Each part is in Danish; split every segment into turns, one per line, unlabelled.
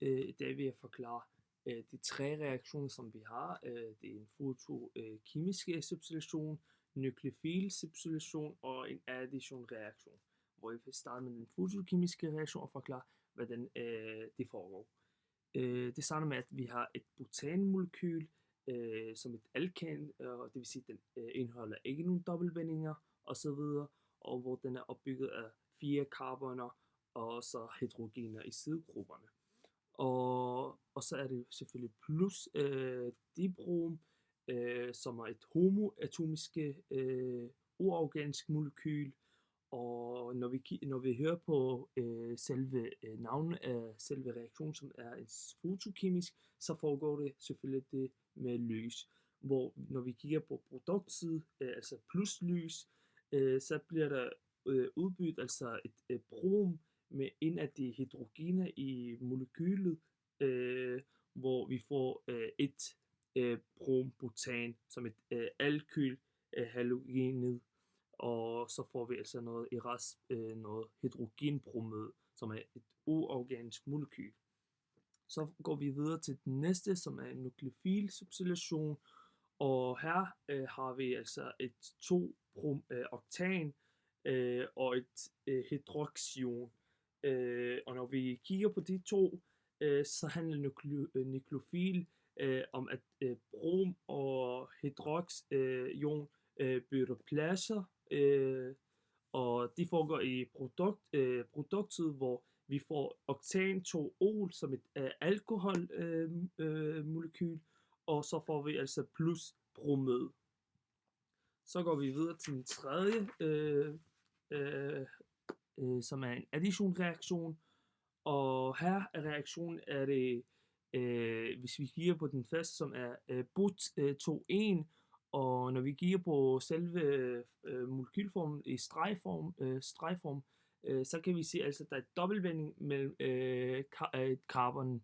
I dag vil jeg forklare de tre reaktioner, som vi har. Det er en fotokemisk substitution, nukleofil substitution og en addition-reaktion. Hvor jeg vil starte med den fotokemiske reaktion og forklare, hvordan det foregår. Det starter med, at vi har et butanmolekyl som et alkan, og det vil sige, at den indeholder ikke nogen dobbeltbindinger osv., og hvor den er opbygget af 4 karboner og så hydrogener i sidegrupperne. Og så er det selvfølgelig plus dibrom, som er et homoatomisk uorganisk molekyl. Og når vi hører på selve navnet af selve reaktionen, som er en fotokemisk, så foregår det selvfølgelig det med lys. Hvor når vi kigger på produktsiden, altså plus lys, så bliver der udbyttet altså et brom med en af de hydrogener i molekylet, hvor vi får et brombutan som et alkyl halogenet, og så får vi altså noget noget hydrogenbromid, som er et uorganisk molekyl. Så går vi videre til den næste, som er en nukleofil substitution, og her har vi altså et 2-brom-oktan og et hydroxion. Og når vi kigger på de to, så handler nukleofil om at brom og hydroxion bytter pladser, og det foregår i produktet, hvor vi får oktan 2-ol som et alkoholmolekyl, og så får vi altså plus bromid. Så går vi videre til den tredje, som er en addition-reaktion, og her er reaktionen er det, hvis vi kigger på den første, som er but-2,1, og når vi kigger på selve molekylformen i stregform, så kan vi se, altså, at der er et dobbeltbinding mellem karbon.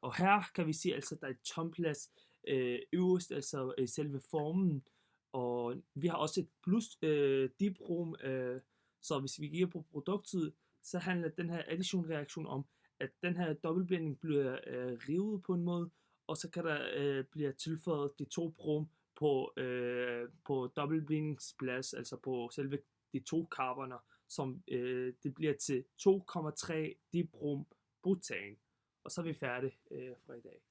Og her kan vi se, altså, at der er et tomplads øverst, altså selve formen. Og vi har også et plus dibrom, så hvis vi kigger på produktet, så handler den her addition-reaktion om, at den her dobbeltbinding bliver rivet på en måde, og så kan der blive tilføjet de 2 brom på dobbeltbindingsplads, altså på selve de 2 karboner, som det bliver til 2,3 dibrom butan. Og så er vi færdige fra i dag.